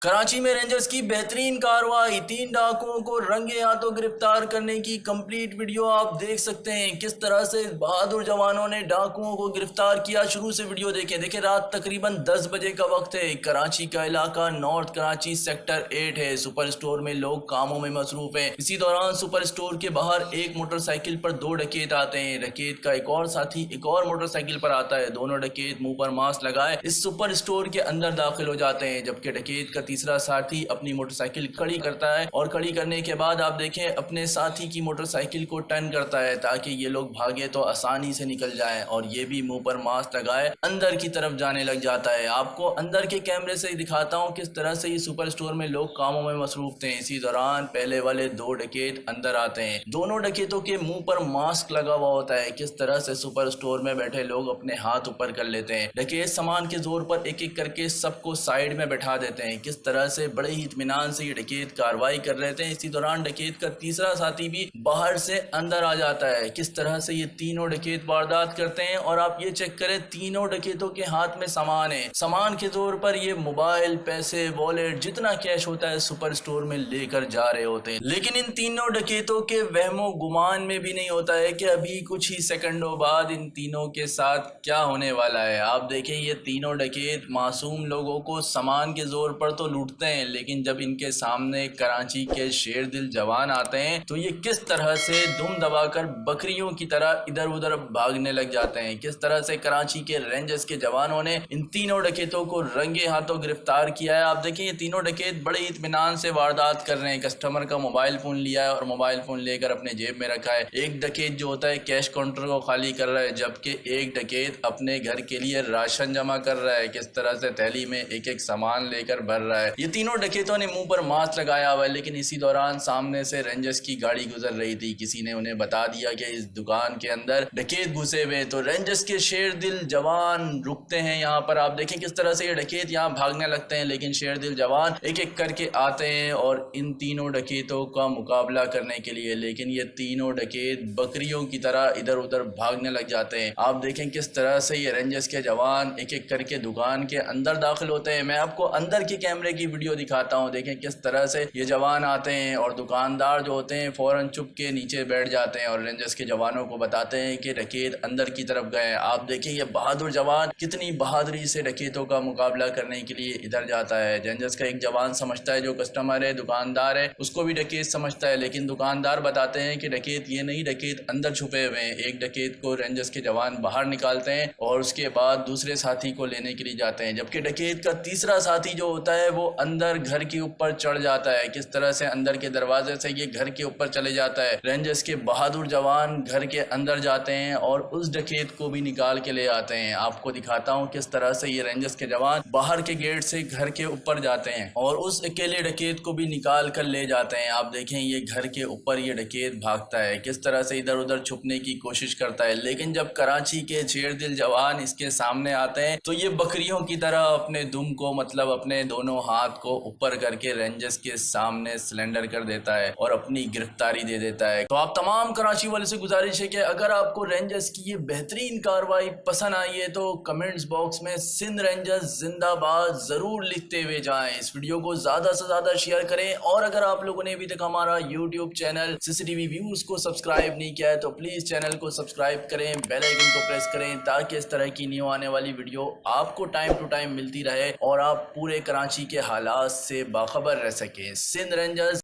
کراچی میں رینجرز کی بہترین کارروائی، 3 ڈاکوؤں کو رنگے ہاتھوں گرفتار کرنے کی کمپلیٹ ویڈیو آپ دیکھ سکتے ہیں۔ کس طرح سے بہادر جوانوں نے ڈاکوؤں کو گرفتار کیا، شروع سے ویڈیو دیکھیں۔ رات تقریباً 10 بجے کا وقت ہے۔ کراچی کا علاقہ نارتھ کراچی سیکٹر 8 ہے۔ سپر اسٹور میں لوگ کاموں میں مصروف ہیں۔ اسی دوران سپر اسٹور کے باہر ایک موٹر سائیکل پر 2 ڈکیت آتے ہیں۔ ڈکیت کا ایک اور ساتھی ایک اور موٹر سائیکل پر آتا ہے۔ دونوں ڈکیت منہ پر ماسک لگائے اس سپر اسٹور کے اندر داخل ہو جاتے ہیں، جبکہ ڈکیت کا تیسرا ساتھی اپنی موٹر سائیکل کھڑی کرتا ہے اور کھڑی کرنے کے بعد آپ دیکھیں اپنے ساتھی کی موٹر سائیکل کو ٹرن کرتا ہے تاکہ یہ لوگ بھاگے تو آسانی سے نکل جائیں، اور یہ بھی منہ پر ماسک لگائے اندر کی طرف جانے لگ جاتا ہے۔ آپ کو اندر کے کیمرے سے دکھاتا ہوں کس طرح سے یہ سپر اسٹور میں لوگ کاموں میں مصروف تھے۔ اسی دوران پہلے والے 2 ڈکیت اندر آتے ہیں۔ دونوں ڈکیتوں کے منہ پر ماسک لگا ہوا ہوتا ہے۔ کس طرح سے سپر اسٹور میں بیٹھے لوگ اپنے ہاتھ اوپر کر لیتے ہیں۔ ڈکیت سامان کے زور پر ایک ایک کر کے سب کو سائیڈ میں بٹھا دیتے ہیں۔ کس طرح سے بڑے ہی اطمینان سے یہ ڈکیت کارروائی کر رہے تھے۔ اسی دوران ڈکیت کا تیسرا ساتھی بھی باہر سے اندر آ جاتا ہے۔ کس طرح سے یہ تینوں ڈکیت واردات کرتے ہیں، اور آپ یہ چیک کریں تینوں ڈکیتوں کے ہاتھ میں سامان ہے۔ سامان کے زور پر یہ موبائل، پیسے، والیٹ، جتنا کیش ہوتا ہے سپر اسٹور میں لے کر جا رہے ہوتے ہیں۔ لیکن ان تینوں ڈکیتوں کے وہم و گمان میں بھی نہیں ہوتا ہے کہ ابھی کچھ ہی سیکنڈوں بعد ان تینوں کے ساتھ کیا ہونے والا ہے۔ آپ دیکھیں یہ تینوں ڈکیت معصوم لوگوں کو سامان کے زور پر تو لوٹتے ہیں، لیکن جب ان کے سامنے کراچی کے شیر دل جوان آتے ہیں تو یہ کس طرح سے دم دبا کر بکریوں کی طرح ادھر ادھر بھاگنے لگ جاتے ہیں۔ کس طرح سے کراچی کے رینجرز کے جوانوں نے ان تینوں ڈکیتوں کو رنگے ہاتھوں گرفتار کیا ہے۔ آپ دیکھیں یہ تینوں ڈکیت بڑے اطمینان سے واردات کر رہے ہیں۔ کسٹمر کا موبائل فون لیا ہے اور موبائل فون لے کر اپنے جیب میں رکھا ہے۔ ایک ڈکیت جو ہوتا ہے کیش کاؤنٹر کو خالی کر رہا ہے، جبکہ ایک ڈکیت اپنے گھر کے لیے راشن جمع کر رہا ہے۔ کس طرح سے تھیلی میں ایک ایک سامان لے کر بھر رہا ہے۔ یہ تینوں ڈکیتوں نے منہ پر ماسک لگایا ہوا ہے، لیکن اسی دوران سامنے سے رینجرز کی گاڑی گزر رہی تھی۔ کسی نے انہیں بتا دیا کہ اس دکان کے اندر ڈکیت گھسے ہوئے، تو رینجرز کے شیر دل جوان رکتے ہیں۔ یہاں پر آپ دیکھیں کس طرح سے یہ ڈکیت یہاں بھاگنے لگتے ہیں، لیکن شیر دل جوان ایک ایک کر کے آتے ہیں اور ان تینوں ڈکیتوں کا مقابلہ کرنے کے لیے، لیکن یہ تینوں ڈکیت بکریوں کی طرح ادھر ادھر بھاگنے لگ جاتے ہیں۔ آپ دیکھیں کس طرح سے یہ رینجرز کے جوان ایک ایک کر کے دکان کے اندر داخل ہوتے ہیں۔ میں آپ کو اندر کے کیمرے کی ویڈیو دکھاتا ہوں۔ دیکھیں کس طرح سے یہ جوان آتے ہیں اور دکاندار جو ہوتے ہیں فوراً چپ کے نیچے بیٹھ جاتے ہیں اور رینجرز کے جوانوں کو بتاتے ہیں کہ ڈکیت اندر کی طرف گئے ہیں۔ آپ دیکھیں یہ بہادر جوان کتنی بہادری سے ڈکیتوں کا مقابلہ کرنے کے لیے ادھر جاتا ہے۔ رینجرز کا ایک جوان سمجھتا ہے جو کسٹمر ہے، دکاندار ہے، اس کو بھی ڈکیت سمجھتا ہے، لیکن دکاندار بتاتے ہیں کہ ڈکیت یہ نہیں، ڈکیت اندر چھپے ہوئے ہیں۔ ایک ڈکیت کو رینجرز کے جوان باہر نکالتے ہیں اور اس کے بعد دوسرے ساتھی کو لینے کے لیے جاتے ہیں، جبکہ ڈکیت کا تیسرا ساتھی جو ہوتا ہے وہ اندر گھر کے اوپر چڑھ جاتا ہے۔ کس طرح سے اندر کے دروازے سے یہ گھر کے اوپر چلے جاتا ہے۔ رینجرز کے بہادر جوان گھر کے اندر جاتے ہیں اور اس ڈکیت کو بھی نکال کے لے آتے ہیں۔ آپ کو دکھاتا ہوں کس طرح سے یہ رینجرز کے جوان باہر کے گیٹ سے گھر کے اوپر جاتے ہیں اور اس اکیلے ڈکیت کو بھی نکال کر لے جاتے ہیں۔ آپ دیکھیں یہ گھر کے اوپر یہ ڈکیت بھاگتا ہے، کس طرح سے ادھر ادھر چھپنے کی کوشش کرتا ہے، لیکن جب کراچی کے شیر دل جوان اس کے سامنے آتے ہیں تو یہ بکریوں کی طرح اپنے دم کو اپنے دونوں ہاتھ کو اوپر کر کے رینجرز کے سامنے سلنڈر کر دیتا ہے اور اپنی گرفتاری دے دیتا ہے۔ تو آپ تمام کراچی والے سے گزارش ہے کہ اگر آپ کو رینجرز کی یہ بہترین کارروائی پسند آئی ہے تو کمنٹس باکس میں سندھ رینجرز زندہ باد ضرور لکھتے ہوئے جائیں۔ اس ویڈیو کو زیادہ سے زیادہ شیئر کریں، اور اگر آپ لوگوں نے ابھی تک ہمارا یوٹیوب چینل CCTV ویوز کو سبسکرائب نہیں کیا ہے تو پلیز چینل کو سبسکرائب کریں، بیل آئیکن کو پریس کریں تاکہ اس طرح کی نیو آنے والی ویڈیو آپ کو ٹائم ٹو ٹائم ملتی رہے اور آپ پورے کراچی کے حالات سے باخبر رہ سکیں۔ سندھ رینجرز